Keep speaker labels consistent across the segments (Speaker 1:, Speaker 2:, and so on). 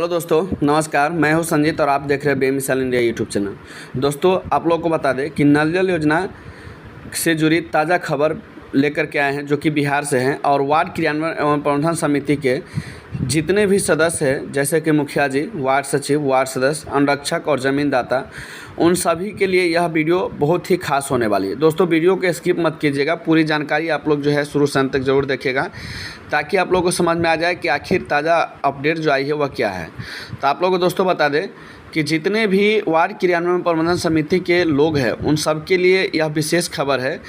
Speaker 1: Hello दोस्तों, नमस्कार। मैं हूं संजीत और आप देख रहे हैं बेमिसाल इंडिया यूट्यूब चैनल। दोस्तों, आप लोगों को बता दें कि नल जल योजना से जुड़ी ताज़ा खबर लेकर के आए हैं, जो कि बिहार से हैं। और वार्ड क्रियान्वयन एवं प्रबंधन समिति के जितने भी सदस्य हैं, जैसे कि मुखिया जी, वार्ड सचिव, वार्ड सदस्य, अनुरक्षक और ज़मींदाता, उन सभी के लिए यह वीडियो बहुत ही खास होने वाली है। दोस्तों, वीडियो को स्किप मत कीजिएगा, पूरी जानकारी आप लोग जो है शुरू से अंत तक ज़रूर देखिएगा, ताकि आप लोगों को समझ में आ जाए कि आखिर ताज़ा अपडेट जो आई है वह क्या है। तो आप लोगों को दोस्तों बता दें कि जितने भी वार्ड क्रियान्वयन प्रबंधन समिति के लोग हैं, उन सब के लिए यह विशेष खबर है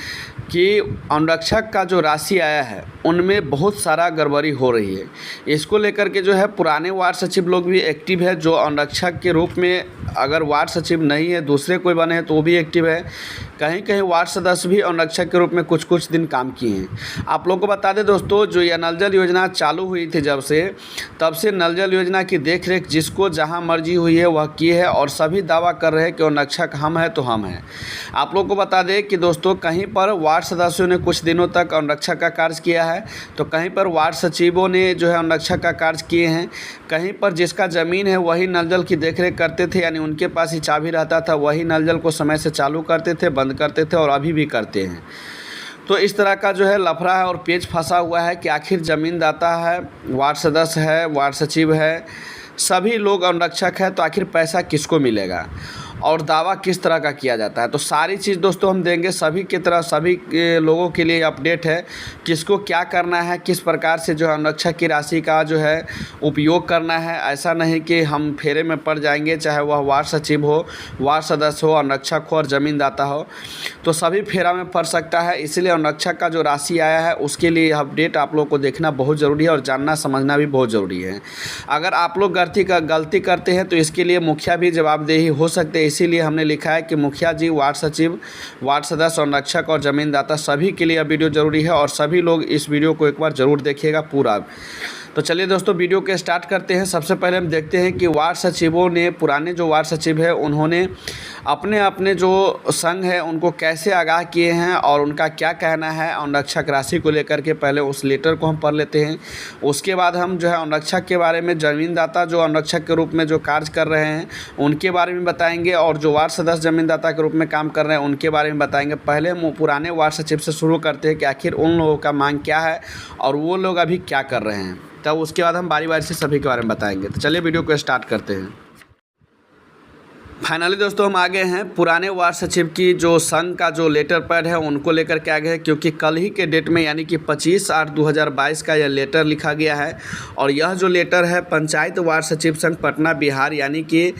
Speaker 1: कि अनुरक्षक का जो राशि आया है उनमें बहुत सारा गड़बड़ी हो रही है। इसको लेकर के जो है पुराने वार्ड सचिव लोग भी एक्टिव है, जो अनुरक्षक के रूप में अगर वार्ड सचिव नहीं है, दूसरे कोई बने हैं तो वो भी एक्टिव है। कहीं कहीं वार्ड सदस्य भी अनुरक्षक के रूप में कुछ कुछ दिन काम किए हैं। आप लोग को बता दें दोस्तों, जो यह नल जल योजना चालू हुई थी जब से, तब से नल जल योजना की देखरेख जिसको जहां मर्जी हुई है वह की है, और सभी दावा कर रहे हैं कि अनुरक्षक हम हैं तो हम हैं। आप लोग को बता दें कि दोस्तों, कहीं पर वार्ड सदस्यों ने कुछ दिनों तक अनुरक्षक का कार्य किया है, तो कहीं पर वार्ड सचिवों ने जो है अनुरक्षक का कार्य किए हैं। कहीं पर जिसका ज़मीन है वही नल जल की देखरेख करते थे, यानी उनके पास ही चाबी रहता था, वही नल जल को समय से चालू करते थे, बंद करते थे, और अभी भी करते हैं। तो इस तरह का जो है लफड़ा है और पेच फंसा हुआ है कि आखिर ज़मींदाता है, वार्ड सदस्य है, वार्ड सचिव है, सभी लोग अनुरक्षक है, तो आखिर पैसा किसको मिलेगा और दावा किस तरह का किया जाता है। तो सारी चीज़ दोस्तों हम देंगे, सभी की तरह सभी लोगों के लिए अपडेट है, किसको क्या करना है, किस प्रकार से जो है अनुरक्षक की राशि का जो है उपयोग करना है। ऐसा नहीं कि हम फेरे में पड़ जाएंगे, चाहे वह वार्ड सचिव हो, वार्ड सदस्य हो, अनुरक्षक हो और ज़मींदाता हो, तो सभी फेरा में पड़ सकता है। इसलिए अनुरक्षक का जो राशि आया है उसके लिए अपडेट आप लोग को देखना बहुत ज़रूरी है और जानना समझना भी बहुत ज़रूरी है। अगर आप लोग गलती करते हैं तो इसके लिए मुखिया भी जवाबदेही हो सकते हैं। इसीलिए हमने लिखा है कि मुखिया जी, वार्ड सचिव, वार्ड सदस्य, अनुरक्षक और ज़मींदाता सभी के लिए वीडियो ज़रूरी है, और सभी लोग इस वीडियो को एक बार ज़रूर देखिएगा पूरा। तो चलिए दोस्तों, वीडियो के स्टार्ट करते हैं। सबसे पहले हम देखते हैं कि वार्ड सचिवों ने, पुराने जो वार्ड सचिव है, उन्होंने अपने अपने जो संघ है उनको कैसे आगाह किए हैं और उनका क्या कहना है अनुरक्षक राशि को लेकर के। पहले उस लेटर को हम पढ़ लेते हैं, उसके बाद हम जो है अनुरक्षक के बारे में, ज़मींदाता जो अनुरक्षक के रूप में जो कार्य कर रहे हैं उनके बारे में बताएंगे, और जो वार्ड सदस्य ज़मींदाता के रूप में काम कर रहे हैं उनके बारे में बताएंगे। पहले हम पुराने वार्ड सचिव से शुरू करते हैं कि आखिर उन लोगों का मांग क्या है और वो लोग अभी क्या कर रहे हैं, तब उसके बाद हम बारी बारी से सभी के बारे में बताएंगे। तो चलिए वीडियो को स्टार्ट करते हैं। फाइनली दोस्तों हम आ गए हैं पुराने वार्ड सचिव की जो संघ का जो लेटर पैड है उनको लेकर के आ गए हैं, क्योंकि कल ही के डेट में यानी कि 25/8/2022 का यह लेटर लिखा गया है। और यह जो लेटर है पंचायत वार्ड सचिव संघ पटना बिहार, यानी कि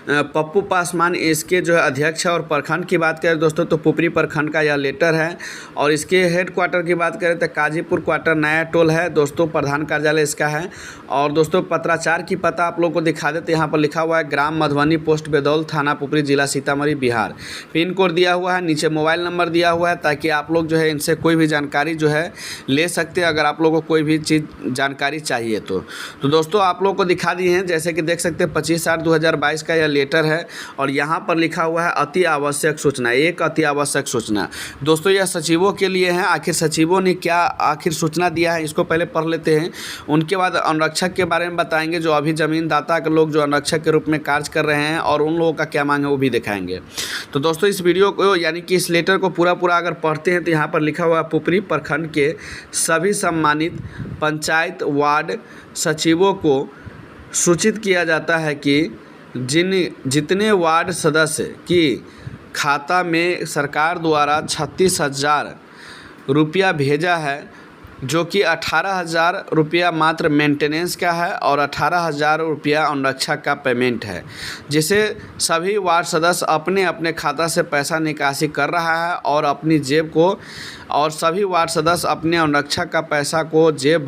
Speaker 1: पप्पू पासवान इसके जो है अध्यक्ष है। और प्रखंड की बात करें दोस्तों तो पुपरी प्रखंड का यह लेटर है। और इसके हेड क्वार्टर की बात करें तो काजीपुर क्वार्टर नया टोल है दोस्तों, प्रधान कार्यालय इसका है। और दोस्तों पत्राचार की पता आप लोग को दिखा देते, यहाँ पर लिखा हुआ है ग्राम मधुबनी, पोस्ट बेदौल, थाना पुपरी, जिला सीतामढ़ी, बिहार। पिन कोड दिया हुआ है, नीचे मोबाइल नंबर दिया हुआ है, ताकि आप लोग जो है इनसे कोई भी जानकारी जो है ले सकते हैं अगर आप लोगों को कोई भी चीज़ जानकारी चाहिए तो दोस्तों आप लोग को दिखा दी हैं। जैसे कि देख सकते हैं 25/8/2022 का यह लेटर है, और यहाँ पर लिखा हुआ है अति आवश्यक सूचना, एक अति आवश्यक सूचना। दोस्तों यह सचिवों के लिए है। आखिर सचिवों ने क्या आखिर सूचना दिया है, इसको पहले पढ़ लेते हैं। उनके बाद अनुरक्षक के बारे में बताएंगे, जो अभी ज़मींदाता के लोग जो अनुरक्षक के रूप में कार्य कर रहे हैं, और उन लोगों का क्या मांग है वो भी दिखाएंगे। तो दोस्तों इस वीडियो को यानी कि इस लेटर को पूरा अगर पढ़ते हैं तो यहाँ पर लिखा हुआ है पुपरी प्रखंड के सभी सम्मानित पंचायत वार्ड सचिवों को सूचित किया जाता है कि जितने वार्ड सदस्य की खाता में सरकार द्वारा 36,000 रुपया भेजा है, जो कि 18,000 रुपया मात्र मेंटेनेंस का है और 18,000 रुपया अनुरक्षक का पेमेंट है, जिसे सभी वार्ड सदस्य अपने अपने खाता से पैसा निकासी कर रहा है और अपनी जेब को, और सभी वार्ड सदस्य अपने अनुरक्षक का पैसा को जेब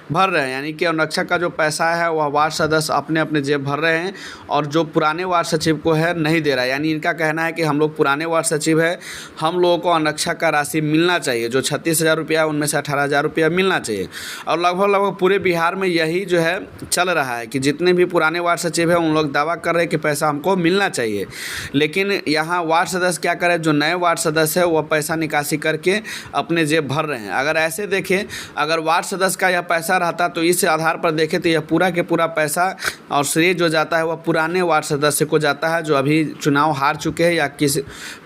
Speaker 1: भर रहे हैं। यानी कि अनुरक्षक का जो पैसा है वह वार्ड सदस्य अपने अपने जेब भर रहे हैं, और जो पुराने वार्ड सचिव को है नहीं दे रहा है। यानी इनका कहना है कि हम लोग पुराने वार्ड सचिव है, हम लोगों को अनुरक्षक का राशि मिलना चाहिए, जो 36,000 रुपया उनमें से 18,000 रुपया मिलना चाहिए। और लगभग पूरे बिहार में यही जो है चल रहा है कि जितने भी पुराने वार्ड सचिव हैं उन लोग दावा कर रहे हैं कि पैसा हमको मिलना चाहिए। लेकिन यहाँ वार्ड सदस्य क्या करें, जो नए वार्ड सदस्य है वह पैसा निकासी करके अपने जेब भर रहे हैं। अगर ऐसे देखें, अगर वार्ड सदस्य का यह पैसा पैसा रहता, तो इस आधार पर देखें तो यह पूरा के पूरा पैसा और श्रेय जो जाता है वह पुराने वार्ड सदस्य को जाता है, जो अभी चुनाव हार चुके हैं या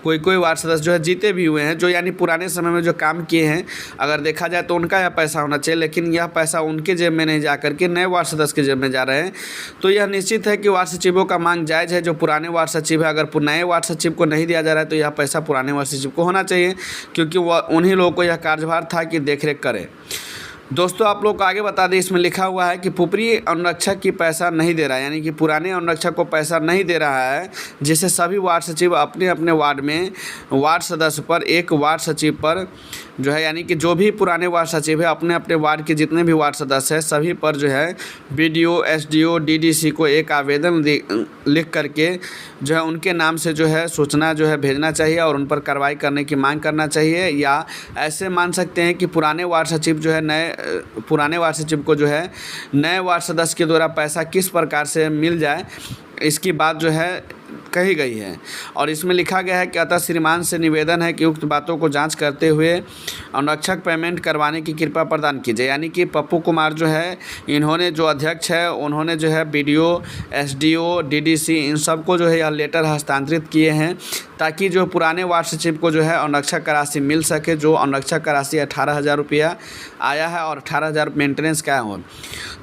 Speaker 1: कोई वार्ड सदस्य जो है जीते भी हुए हैं, जो यानी पुराने समय में जो काम किए हैं, अगर देखा जाए तो उनका यह पैसा होना चाहिए। लेकिन यह पैसा उनके जेब में नहीं जा करके नए वार्ड सदस्य के जेब में जा रहे हैं। तो यह निश्चित है कि वार्ड सचिवों का मांग जायज़ है। जो पुराने वार्ड सचिव है, अगर नए वार्ड सचिव को नहीं दिया जा रहा है तो यह पैसा पुराने वार्ड सचिव को होना चाहिए, क्योंकि वह उन्हीं लोगों को यह कार्यभार था कि देखरेख करें। दोस्तों आप लोग को आगे बता दें, इसमें लिखा हुआ है कि पुपरी अनुरक्षक की पैसा नहीं दे रहा है, यानी कि पुराने अनुरक्षक को पैसा नहीं दे रहा है, जिससे सभी वार्ड सचिव अपने अपने वार्ड में वार्ड सदस्य पर एक वार्ड सचिव पर जो है, यानी कि जो भी पुराने वार्ड सचिव है अपने अपने वार्ड के जितने भी वार्ड सदस्य हैं सभी पर जो है BDO, SDO, DDC को एक आवेदन लिख करके जो है उनके नाम से जो है सूचना जो है भेजना चाहिए और उन पर कार्रवाई करने की मांग करना चाहिए। या ऐसे मान सकते हैं कि पुराने वार्ड सचिव जो है पुराने वार्ड सचिव को जो है नए वार्ड सदस्य के द्वारा पैसा किस प्रकार से मिल जाए, इसकी बात जो है कही गई है। और इसमें लिखा गया है कि अतः श्रीमान से निवेदन है कि उक्त बातों को जांच करते हुए अनुरक्षक पेमेंट करवाने की कृपा प्रदान कीजिए। यानी कि पप्पू कुमार जो है, इन्होंने जो अध्यक्ष है उन्होंने जो है BDO, SDO, DDC इन सबको जो है यह लेटर हस्तांतरित किए हैं, ताकि जो पुराने वार्ड सचिव को जो है अनुरक्षक का राशि मिल सके। जो अनुरक्षक का राशि 18,000 रुपया आया है और 18,000 मेंटेनेंस का हो।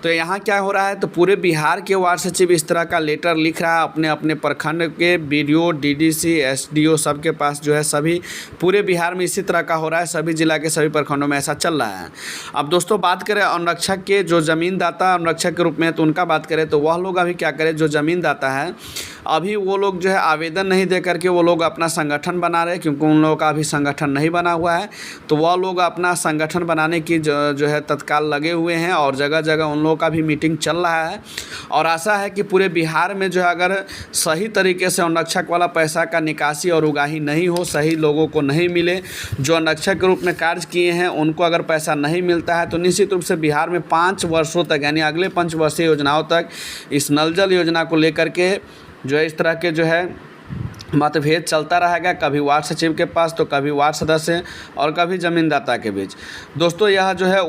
Speaker 1: तो यहाँ क्या हो रहा है, तो पूरे बिहार के वार्ड सचिव इस तरह का लेटर लिख रहा है अपने अपने प्रखंड के BDO, DDC, SDO सबके पास जो है, सभी पूरे बिहार में इसी तरह का हो रहा है। सभी जिला के सभी प्रखंडों में ऐसा चल रहा है। अब दोस्तों बात करें अनुरक्षक के जो ज़मीनदाता अनुरक्षक के रूप में, तो उनका बात करें तो वह लोग अभी क्या करें, जो ज़मीनदाता है अभी वो लोग जो है आवेदन नहीं दे करके वो लोग अपना संगठन बना रहे हैं, क्योंकि उन लोगों का अभी संगठन नहीं बना हुआ है। तो वह लोग अपना संगठन बनाने की जो है तत्काल लगे हुए हैं और जगह जगह उन लोगों का भी मीटिंग चल रहा है। और आशा है कि पूरे बिहार में जो है अगर सही तरीके से अनुरक्षक वाला पैसा का निकासी और उगाही नहीं हो, सही लोगों को नहीं मिले, जो अनुरक्षक के रूप में कार्य किए हैं उनको अगर पैसा नहीं मिलता है, तो निश्चित रूप से बिहार में 5 वर्षों तक यानी अगले 5 वर्षीय योजनाओं तक इस नल जल योजना को लेकर के जो है इस तरह के जो है मतभेद चलता रहेगा, कभी वार्ड सचिव के पास तो कभी वार्ड सदस्य और कभी ज़मीनदाता के बीच। दोस्तों यह जो है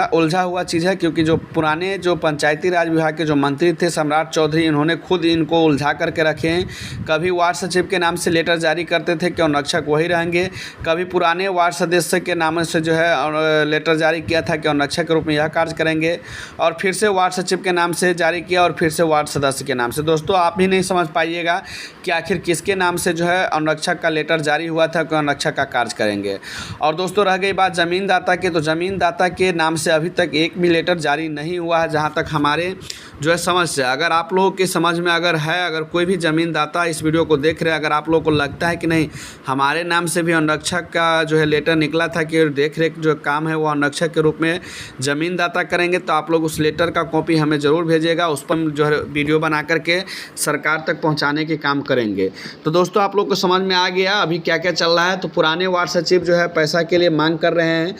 Speaker 1: उलझा हुआ चीज़ है, क्योंकि जो पुराने जो पंचायती राज विभाग के जो मंत्री थे सम्राट चौधरी, इन्होंने खुद इनको उलझा करके रखे हैं। कभी वार्ड सचिव के नाम से लेटर जारी करते थे कि अनुरक्षक वही रहेंगे, कभी पुराने वार्ड सदस्य के नाम से जो है लेटर जारी किया था कि अनुरक्षक के रूप में यह कार्य करेंगे, और फिर से वार्ड सचिव के नाम से जारी किया और फिर से वार्ड सदस्य के नाम से। दोस्तों आप भी नहीं समझ पाइएगा कि आखिर किसके नाम से जो है अनुरक्षक का लेटर जारी हुआ था कि अनुरक्षक का कार्य करेंगे। और दोस्तों रह गई बात ज़मीनदाता के, तो ज़मीनदाता के नाम से अभी तक एक भी लेटर जारी नहीं हुआ है, जहां तक हमारे जो है समझ से। अगर आप लोगों की समझ में अगर कोई भी ज़मीनदाता इस वीडियो को देख रहे हैं, अगर आप लोगों को लगता है कि नहीं हमारे नाम से भी अनुरक्षक का जो है लेटर निकला था कि देख रेख जो काम है वो अनुरक्षक के रूप में ज़मीनदाता करेंगे, तो आप लोग उस लेटर का कॉपी हमें ज़रूर भेजिएगा। उस पर जो है वीडियो बना करके सरकार तक पहुँचाने के काम करेंगे। तो दोस्तों आप लोग को समझ में आ गया अभी क्या क्या चल रहा है। तो पुराने वार्ड सचिव जो है पैसा के लिए मांग कर रहे हैं,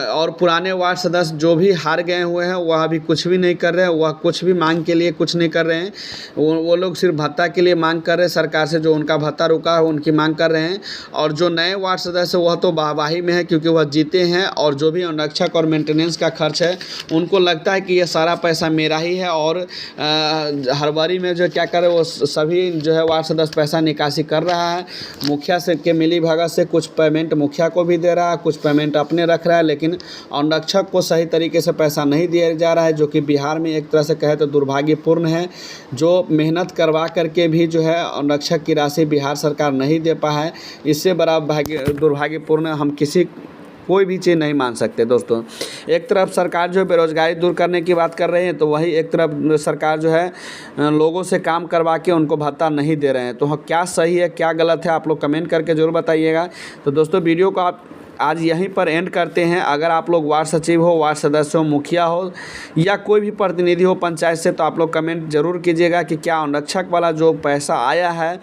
Speaker 1: और पुराने वार्ड सदस्य जो भी हार गए हुए हैं वह अभी कुछ भी नहीं कर रहे हैं, वह कुछ भी मांग के लिए कुछ नहीं कर रहे हैं। वो लोग सिर्फ भत्ता के लिए मांग कर रहे हैं, सरकार से जो उनका भत्ता रुका है उनकी मांग कर रहे हैं। और जो नए वार्ड सदस्य वह तो वाहवाही में है, क्योंकि वह जीते हैं, और जो भी अनुरक्षक और मेंटेनेंस का खर्च है उनको लगता है कि यह सारा पैसा मेरा ही है। और हर बारी में जो क्या करे वो सभी जो है वार्ड सदस्य पैसा निकासी कर रहा है। मुखिया से के मिली भगत से कुछ पेमेंट मुखिया को भी दे रहा है, कुछ पेमेंट अपने रख रहा है, लेकिन अनुरक्षक को सही तरीके से पैसा नहीं दिया जा रहा है, जो कि बिहार में एक तरह से कहे तो दुर्भाग्यपूर्ण है। जो मेहनत करवा करके भी जो है अनुरक्षक की राशि बिहार सरकार नहीं दे पा है, इससे बड़ा दुर्भाग्यपूर्ण हम कोई भी चीज़ नहीं मान सकते। दोस्तों एक तरफ सरकार जो बेरोजगारी दूर करने की बात कर रहे हैं, तो वही एक तरफ सरकार जो है लोगों से काम करवा के उनको भत्ता नहीं दे रहे हैं। तो क्या सही है क्या गलत है आप लोग कमेंट करके ज़रूर बताइएगा। तो दोस्तों वीडियो को आप आज यहीं पर एंड करते हैं। अगर आप लोग वार्ड सचिव हो, वार्ड सदस्य हो, मुखिया हो या कोई भी प्रतिनिधि हो पंचायत से, तो आप लोग कमेंट ज़रूर कीजिएगा कि क्या अनुरक्षक वाला जो पैसा आया है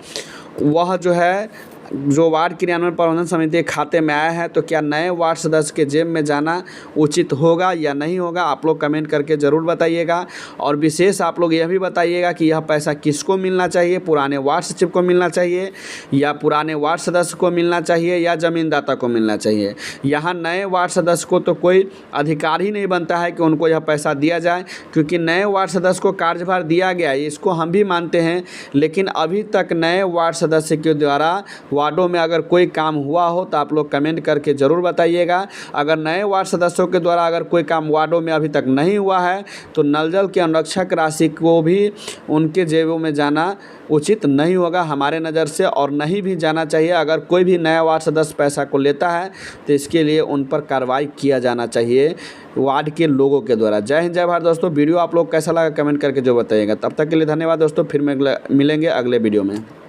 Speaker 1: वह जो है जो वार्ड क्रियान्वयन प्रबंधन समिति के खाते में आया है, तो क्या नए वार्ड सदस्य के जेब में जाना उचित होगा या नहीं होगा, आप लोग कमेंट करके ज़रूर बताइएगा। और विशेष आप लोग यह भी बताइएगा कि यह पैसा किसको मिलना चाहिए, पुराने वार्ड सचिव को मिलना चाहिए या पुराने वार्ड सदस्य को मिलना चाहिए या ज़मींदाता को मिलना चाहिए। यहाँ नए वार्ड सदस्य को तो कोई अधिकार ही नहीं बनता है कि उनको यह पैसा दिया जाए, क्योंकि नए वार्ड सदस्य को कार्यभार दिया गया है, इसको हम भी मानते हैं। लेकिन अभी तक नए वार्ड सदस्य के द्वारा वार्डों में अगर कोई काम हुआ हो तो आप लोग कमेंट करके ज़रूर बताइएगा। अगर नए वार्ड सदस्यों के द्वारा अगर कोई काम वार्डों में अभी तक नहीं हुआ है तो नल जल के अनुरक्षक राशि को भी उनके जेबों में जाना उचित नहीं होगा हमारे नज़र से, और नहीं भी जाना चाहिए। अगर कोई भी नया वार्ड सदस्य पैसा को लेता है तो इसके लिए उन पर कार्रवाई किया जाना चाहिए वार्ड के लोगों के द्वारा। जय हिंद, जय भारत दोस्तों। वीडियो आप लोग कैसा लगा कमेंट करके जो बताइएगा। तब तक के लिए धन्यवाद दोस्तों, फिर मिलेंगे अगले वीडियो में।